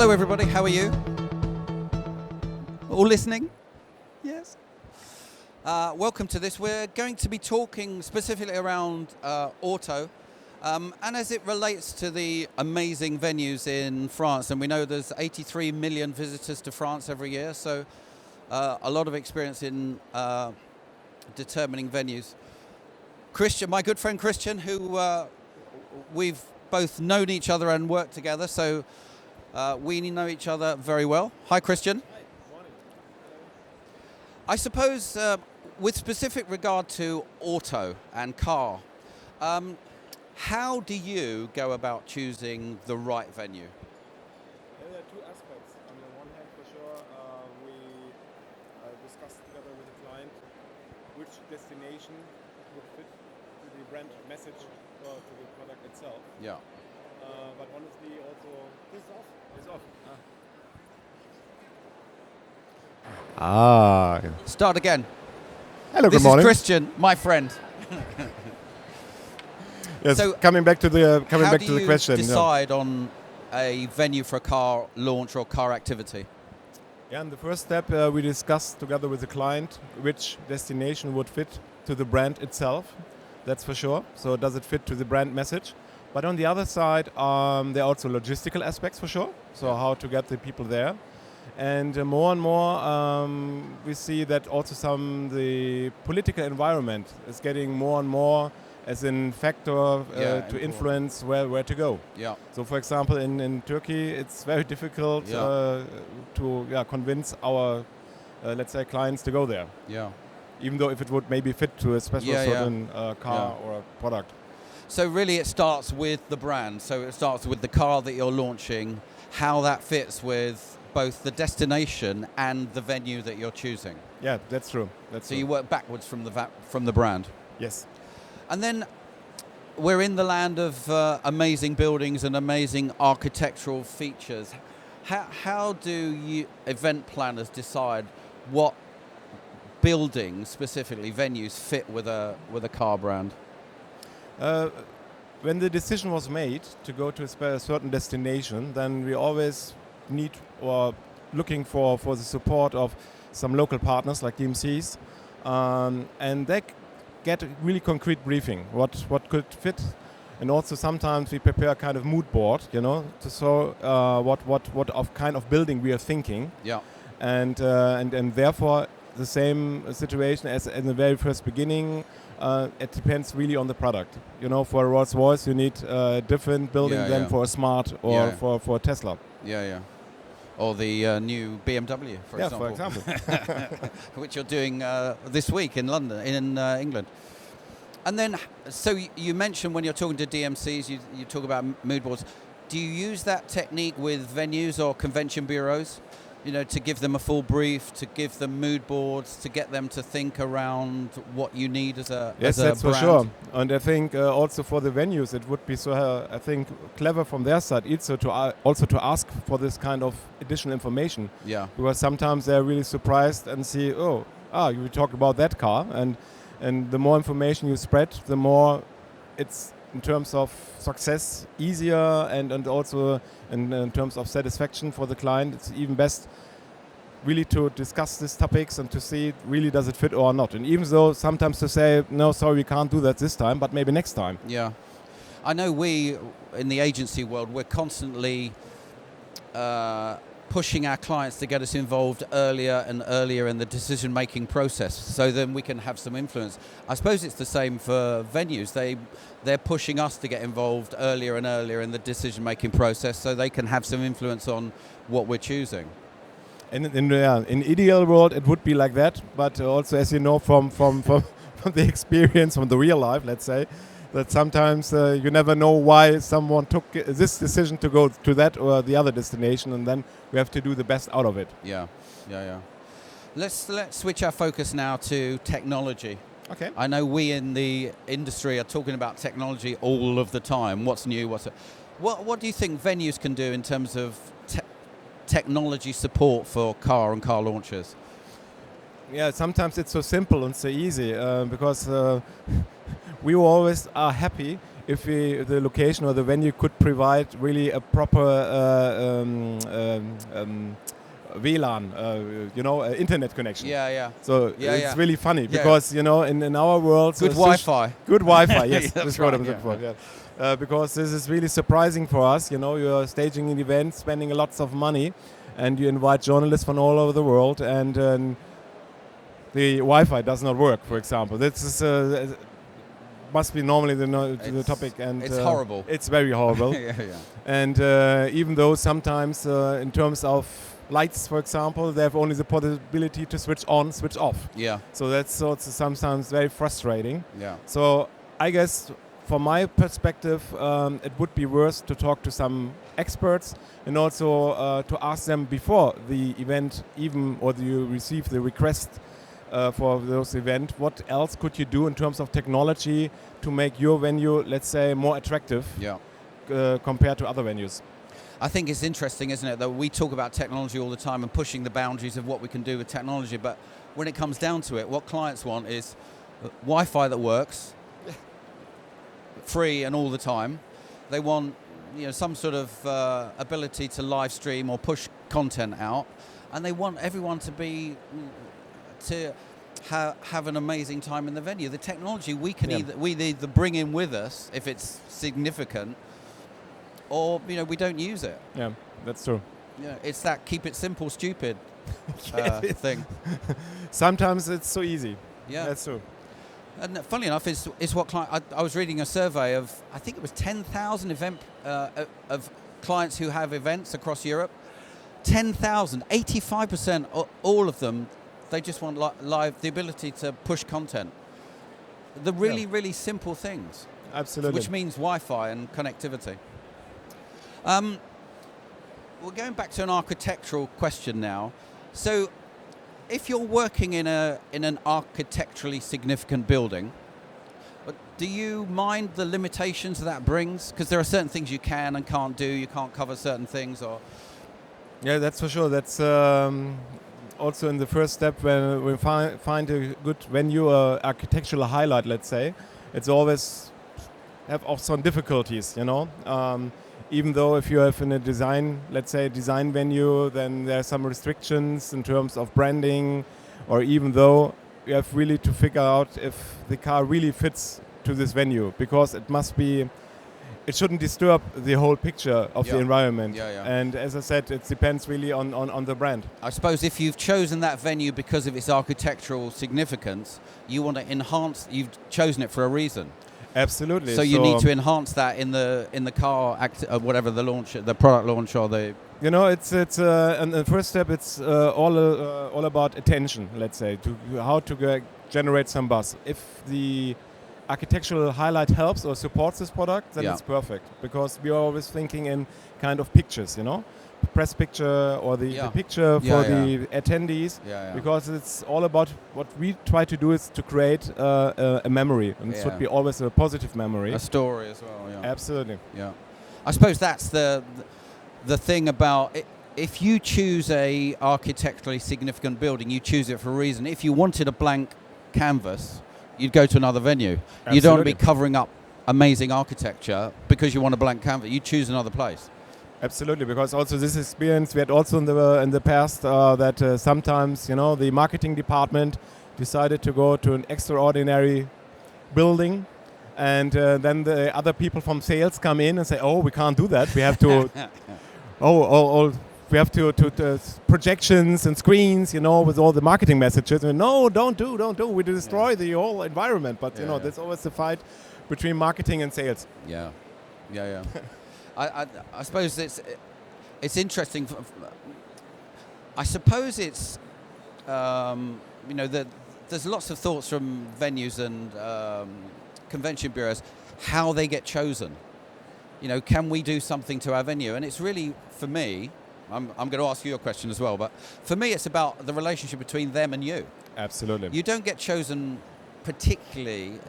Hello everybody, how are you? All listening? Yes. Welcome to this. We're going to be talking specifically around auto and as it relates to the amazing venues in France. And we know there's 83 million visitors to France every year, so a lot of experience in determining venues. Christian, my good friend Christian, who we've both known each other and worked together, so we know each other very well. Hi, Christian. Hi, morning. I suppose with specific regard to auto and car, how do you go about choosing the right venue? There are two aspects. On the one hand, for sure, we discussed together with the client which destination would fit to the brand message or to the product itself. Yeah. But honestly, also this is off. It's off. Start again. Hello. This Good morning. is Christian, my friend. Yes. So coming back to the How do question. you decide on a venue for a car launch or car activity? Yeah, in the first step, we discussed together with the client which destination would fit to the brand itself. That's for sure. So does it fit to the brand message? But on the other side, there are also logistical aspects for sure. So how to get the people there. And more and more, we see that also the political environment is getting more and more as a factor to influence where to go. Yeah. So, for example, in Turkey, it's very difficult to convince our, let's say, clients to go there. Yeah. Even though if it would maybe fit to a special certain car or a product. So really it starts with the brand. So it starts with the car that you're launching, how that fits with both the destination and the venue that you're choosing. Yeah, that's true. So you work backwards from the brand. Yes. And then we're in the land of amazing buildings and amazing architectural features. How do you event planners decide what buildings, specifically venues, fit with a car brand? When the decision was made to go to a certain destination, then we always need or looking for the support of some local partners like DMCs, and they get a really concrete briefing what could fit, and also sometimes we prepare a kind of mood board, to show what of kind of building we are thinking. Yeah. And therefore the same situation as in the very first beginning. It depends really on the product. For a Rolls-Royce you need a different building than for a Smart or for a Tesla. Yeah. Or the new BMW, for example. Which you're doing this week in London, in England. And then, so you mentioned when you're talking to DMCs, you talk about mood boards. Do you use that technique with venues or convention bureaus? To give them a full brief, to give them mood boards, to get them to think around what you need as a yes, that's brand. For sure. And I think also for the venues, it would be I think clever from their side also to ask for this kind of additional information. Yeah. Because sometimes they're really surprised and see, you talked about that car, and the more information you spread, the more it's in terms of success easier, and also in terms of satisfaction for the client, it's even best really to discuss these topics and to see really does it fit or not. And even though sometimes to say, no, sorry, we can't do that this time, but maybe next time. Yeah. I know we, in the agency world, we're constantly pushing our clients to get us involved earlier and earlier in the decision-making process, so then we can have some influence. I suppose it's the same for venues. They're pushing us to get involved earlier and earlier in the decision-making process, so they can have some influence on what we're choosing. In ideal world, it would be like that, but also, as you know, from the experience, from the real life, let's say, that sometimes you never know why someone took this decision to go to that or the other destination, and then we have to do the best out of it. Yeah. Let's switch our focus now to technology. Okay. I know we in the industry are talking about technology all of the time. What's new? What do you think venues can do in terms of technology support for car and car launches? Yeah, sometimes it's so simple and so easy because we always are happy if the location or the venue could provide really a proper WLAN, internet connection. Yeah. So Yeah, it's yeah. really funny Yeah. because in our world, Good Wi-Fi. good Wi-Fi. Yes, That's that's what I'm right, looking for. Yeah. Because this is really surprising for us. You are staging an event, spending lots of money, and you invite journalists from all over the world, and the Wi-Fi does not work. For example, this is must be normally the topic, and it's horrible. It's very horrible. Yeah. And even though sometimes in terms of lights, for example, they have only the possibility to switch on, switch off. Yeah. So that's sometimes very frustrating. Yeah. So I guess from my perspective, it would be worth to talk to some experts and also to ask them before the event, even or you receive the request for those events, what else could you do in terms of technology to make your venue, let's say, more attractive compared to other venues? I think it's interesting, isn't it, that we talk about technology all the time and pushing the boundaries of what we can do with technology, but when it comes down to it, what clients want is Wi-Fi that works, free and all the time. They want some sort of ability to live stream or push content out, and they want everyone to have an amazing time in the venue. The technology we can either bring in with us if it's significant, or we don't use it. Yeah, that's true. Yeah, it's that keep it simple, stupid thing. Sometimes it's so easy. Yeah, that's true. And funnily enough, is what I was reading a survey of, I think it was 10,000 of clients who have events across Europe. 10,000, 85%, all of them, they just want the ability to push content. The really simple things. Absolutely. Which means Wi-Fi and connectivity. We're going back to an architectural question now. So, if you're working in an architecturally significant building, do you mind the limitations that brings? Because there are certain things you can and can't do. You can't cover certain things, or. Yeah, that's for sure. That's also in the first step when we find a good venue, architectural highlight. Let's say, it's always have some difficulties. Even though if you have in a design venue, then there are some restrictions in terms of branding, or even though you have really to figure out if the car really fits to this venue, because it shouldn't disturb the whole picture of the environment. Yeah. And as I said, it depends really on the brand. I suppose if you've chosen that venue because of its architectural significance, you want to enhance, you've chosen it for a reason. Absolutely. So you need to enhance that in the car whatever the product launch or the. It's and the first step. It's all about attention. Let's say how to generate some buzz. If the architectural highlight helps or supports this product, then it's perfect, because we are always thinking in kind of pictures. Press picture or the picture for the attendees, because it's all about what we try to do is to create a memory, and it should be always a positive memory, a story as well. Absolutely. I suppose that's the thing about it. If you choose a architecturally significant building, you choose it for a reason. If you wanted a blank canvas, you'd go to another venue. Absolutely. You don't want to be covering up amazing architecture because you want a blank canvas. You choose another place. Absolutely, because also this experience we had also in the past that sometimes the marketing department decided to go to an extraordinary building, and then the other people from sales come in and say, "Oh, we can't do that. We have to, we have to projections and screens, with all the marketing messages." And no, don't do. We destroy the whole environment. But there's always the fight between marketing and sales. Yeah. I suppose it's interesting. I suppose it's that there's lots of thoughts from venues and convention bureaus how they get chosen. Can we do something to our venue? And it's really, for me, I'm going to ask you a question as well, but for me it's about the relationship between them and you. Absolutely. You don't get chosen particularly,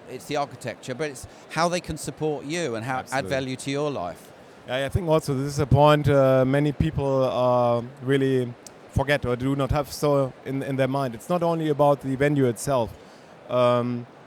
it's the architecture, but it's how they can support you and how add value to your life. I think also this is a point many people really forget or do not have so in their mind. It's not only about the venue itself.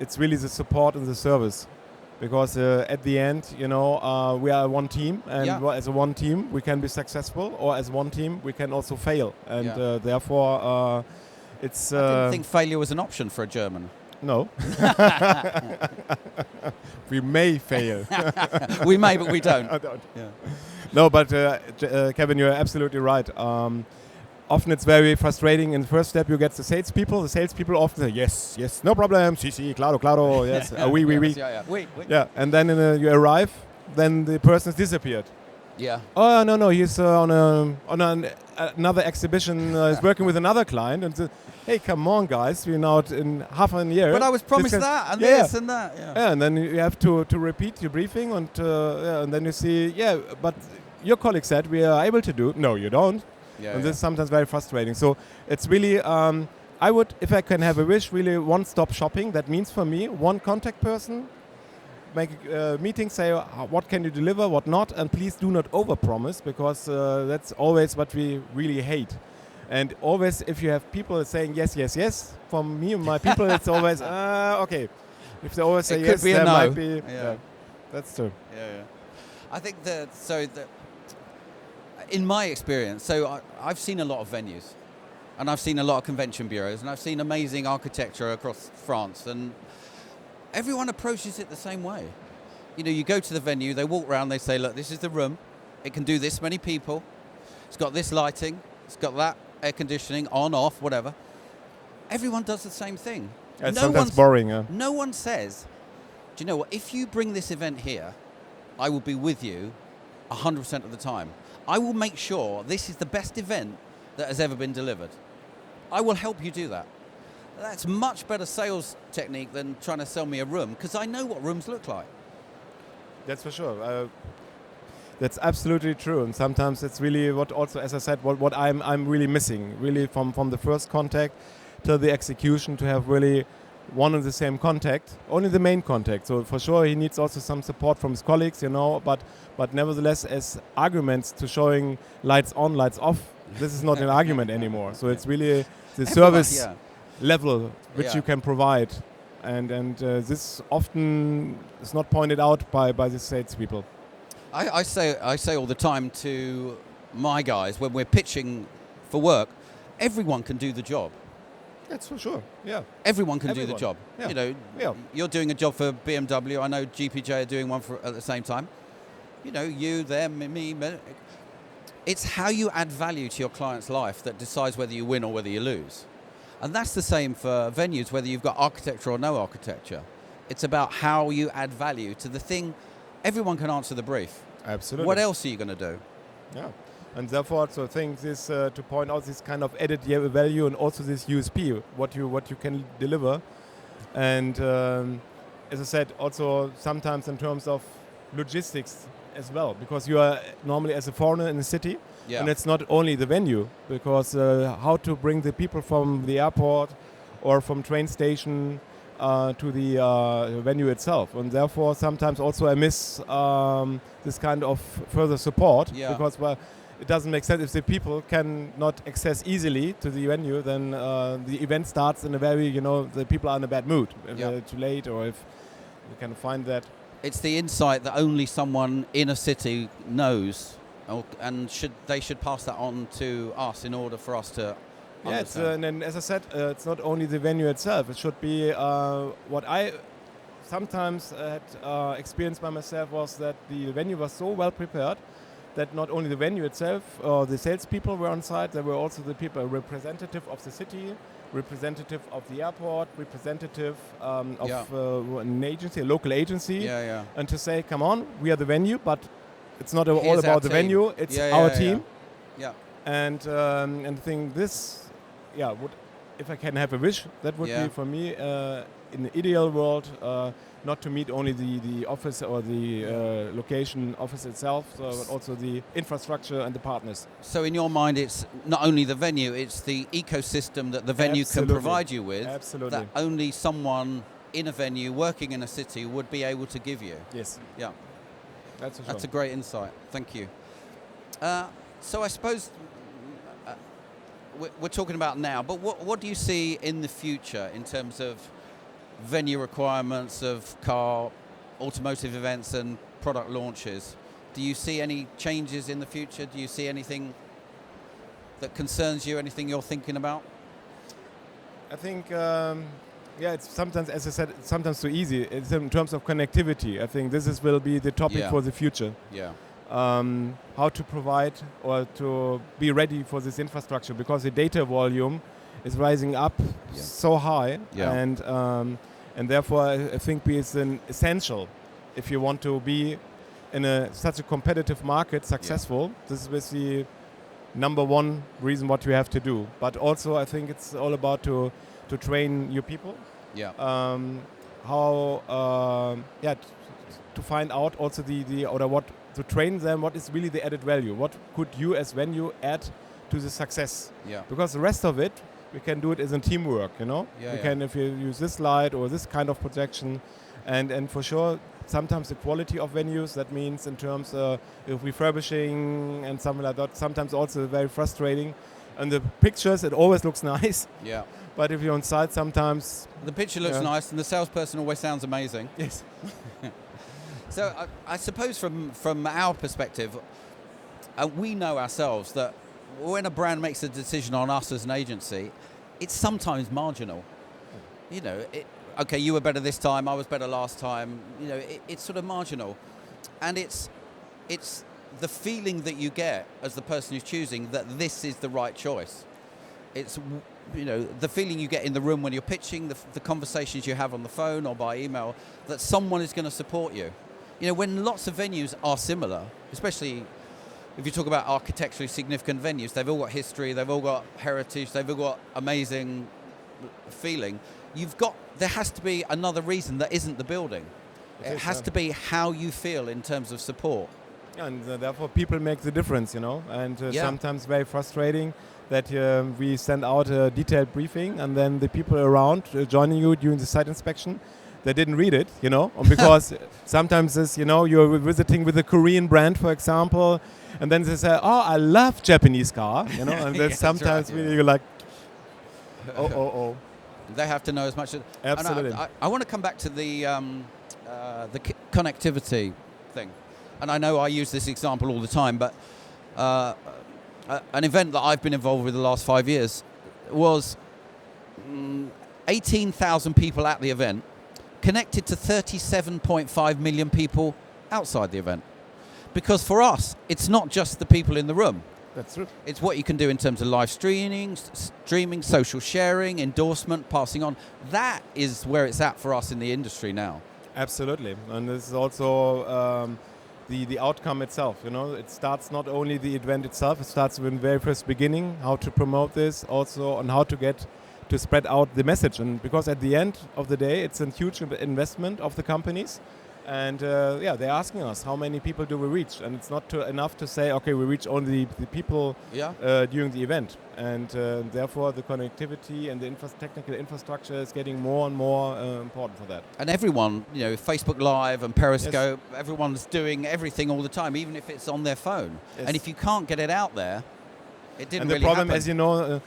It's really the support and the service because at the end, we are one team, and as a one team we can be successful, or as one team we can also fail, and therefore it's. I didn't think failure was an option for a German. No. We may fail. We may, but we don't. I don't. Yeah. No, but Kevin, you're absolutely right. Often it's very frustrating. In the first step, you get the salespeople. The salespeople often say, yes, yes, no problem, sí, claro, yes, oui. Oui. Yeah, and then you arrive, then the person has disappeared. Yeah. Oh, no, he's on another exhibition, he's working with another client, and says, hey, come on, guys, we're now in half a year. But I was promised that, and this and that. Yeah, and then you have to repeat your briefing, and then you see, but your colleague said we are able to do. No, you don't. And this is sometimes very frustrating. So it's really, I would, if I can have a wish, really one-stop shopping. That means for me, one contact person, make a meeting, say what can you deliver, what not, and please do not overpromise, because that's always what we really hate. And always, if you have people saying yes, yes, yes, from me and my people, it's always okay. If they always say yes, there might be. Yeah, that's true. Yeah. I think in my experience, so I've seen a lot of venues, and I've seen a lot of convention bureaus, and I've seen amazing architecture across France, and everyone approaches it the same way. You go to the venue, they walk around, they say, look, this is the room, it can do this many people, it's got this lighting, it's got that air conditioning, on, off, whatever. Everyone does the same thing. It's sometimes boring. Yeah. No one says, do you know what, if you bring this event here, I will be with you 100% of the time. I will make sure this is the best event that has ever been delivered. I will help you do that. That's much better sales technique than trying to sell me a room, because I know what rooms look like. That's for sure. That's absolutely true. And sometimes it's really what also, as I said, what I'm really missing, really from the first contact till the execution, to have really one and the same contact, only the main contact. So for sure he needs also some support from his colleagues, but nevertheless, as arguments to showing lights on, lights off, this is not an argument anymore. So it's really the service level which you can provide, and this often is not pointed out by the salespeople. I say all the time to my guys when we're pitching for work, everyone can do the job. That's for sure. Yeah. Everyone can do the job. Yeah. You're doing a job for BMW. I know GPJ are doing one at the same time. You, them, me. It's how you add value to your client's life that decides whether you win or whether you lose. And that's the same for venues, whether you've got architecture or no architecture. It's about how you add value to the thing. Everyone can answer the brief. Absolutely. What else are you going to do? Yeah. And therefore, I think this to point out this kind of added value, and also this USP, what you can deliver. And as I said, also sometimes in terms of logistics as well, because you are normally as a foreigner in the city, and it's not only the venue, because how to bring the people from the airport or from train station to the venue itself, and therefore sometimes also I miss this kind of further support, because it doesn't make sense if the people can not access easily to the venue, then the event starts in a very, the people are in a bad mood if they're too late, or if you can find that. It's the insight that only someone in a city knows, and they should pass that on to us in order for us to understand. And as I said, it's not only the venue itself. It should be what I sometimes had experienced by myself was that the venue was so well prepared that not only the venue itself, the salespeople were on site, there were also the people, representative of the city, representative of the airport, representative of an agency, a local agency, and to say, come on, we are the venue, but it's not all about the venue, it's our team. Yeah. And I think this, would, if I can have a wish, that would be for me, in the ideal world, not to meet only the office or the location office itself, but also the infrastructure and the partners. So in your mind, it's not only the venue, it's the ecosystem that the venue can provide you with, that only someone in a venue working in a city would be able to give you. Yes. Yeah. That's for sure. That's a great insight. Thank you. So I suppose we're talking about now, but what do you see in the future in terms of venue requirements, of car automotive events and product launches. Do you see any changes in the future? Do you see anything that concerns you, anything you're thinking about? I think, it's sometimes, as I said, it's sometimes too easy. It's in terms of connectivity. I think this will be the topic for the future. Yeah. How to provide or to be ready for this infrastructure, because the data volume is rising up so high, and therefore I think it's an essential if you want to be in such a competitive market successful. This is the number one reason what you have to do. But also I think it's all about to train your people. Yeah. To find out also to train them what is really the added value. What could you as venue add to the success? Yeah. Because the rest of it we can do it as a teamwork, you know. Yeah, we can, if you use this slide or this kind of projection, and for sure sometimes the quality of venues, that means in terms of refurbishing and something like that, sometimes also very frustrating. And the pictures, it always looks nice. Yeah. But if you're on site, sometimes the picture looks nice, and the salesperson always sounds amazing. Yes. So I suppose from our perspective, we know ourselves that when a brand makes a decision on us as an agency, it's sometimes marginal. You know, okay, you were better this time, I was better last time. You know, it's sort of marginal, and it's the feeling that you get as the person who's choosing that this is the right choice. It's, you know, the feeling you get in the room when you're pitching, the conversations you have on the phone or by email, that someone is going to support you. You know, when lots of venues are similar, especially if you talk about architecturally significant venues, they've all got history, they've all got heritage, they've all got amazing feeling. There has to be another reason that isn't the building. It has to be how you feel in terms of support. And therefore people make the difference, you know, and sometimes very frustrating that we send out a detailed briefing and then the people around joining you during the site inspection, they didn't read it, you know, because sometimes this, you know, you're visiting with a Korean brand, for example, and then they say, oh, I love Japanese car, you know, and then sometimes really you're like, oh. They have to know as much as... Absolutely. I want to come back to the connectivity thing. And I know I use this example all the time, but an event that I've been involved with the last 5 years was 18,000 people at the event, connected to 37.5 million people outside the event. Because for us, it's not just the people in the room. That's true. It's what you can do in terms of live streaming, social sharing, endorsement, passing on. That is where it's at for us in the industry now. Absolutely. And this is also the outcome itself. You know, it starts not only the event itself, it starts with the very first beginning, how to promote this, also on how to get to spread out the message. And because at the end of the day, it's a huge investment of the companies. And they're asking us, how many people do we reach? And it's not enough to say, okay, we reach only the people during the event. And therefore, the connectivity and the technical infrastructure is getting more and more important for that. And everyone, you know, Facebook Live and Periscope, everyone's doing everything all the time, even if it's on their phone. Yes. And if you can't get it out there, it didn't really happen. And the problem, as you know,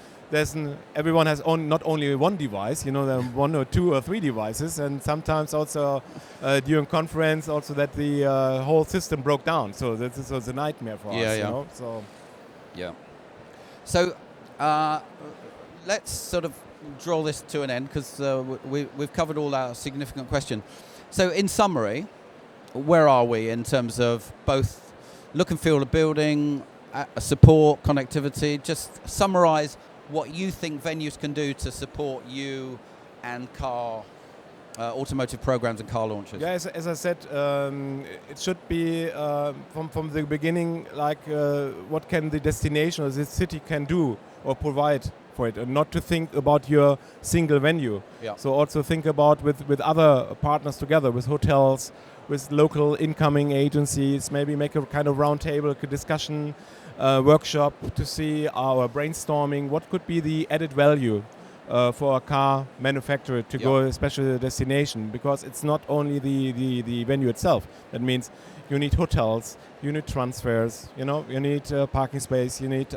everyone has not only one device, you know, there are 1 or 2 or 3 devices, and sometimes also during conference also that the whole system broke down. So this was a nightmare for us, you know. So let's sort of draw this to an end, because we've covered all our significant questions. So in summary, where are we in terms of both look and feel of building, support, connectivity? Just summarize what you think venues can do to support you and automotive programs and car launches. Yeah, as I said, it should be from the beginning, like what can the destination or the city can do or provide for it, and not to think about your single venue. Yeah. So also think about with other partners together, with hotels, with local incoming agencies, maybe make a kind of roundtable discussion, workshop to see our brainstorming, what could be the added value for a car manufacturer to go a special destination, because it's not only the venue itself. That means you need hotels, you need transfers, you know, you need parking space, you need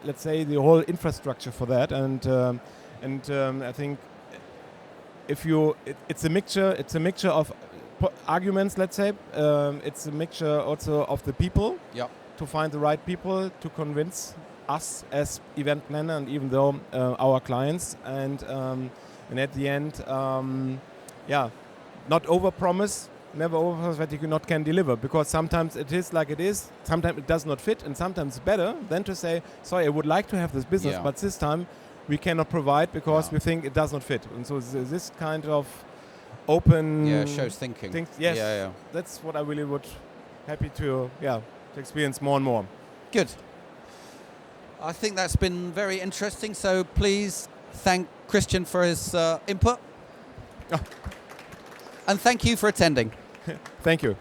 let's say the whole infrastructure for that, and I think if it's a mixture of arguments, let's say. It's a mixture also of the people. Yep. To find the right people to convince us as event planner and even though our clients and at the end, not overpromise, never overpromise that you can deliver, because sometimes it is like it is, sometimes it does not fit, and sometimes it's better than to say, sorry, I would like to have this business, but this time we cannot provide because we think it does not fit. And so this kind of open shows thinking. Yes, that's what I really would happy to experience more and more. Good. I think that's been very interesting. So please thank Christian for his input. And thank you for attending. Thank you.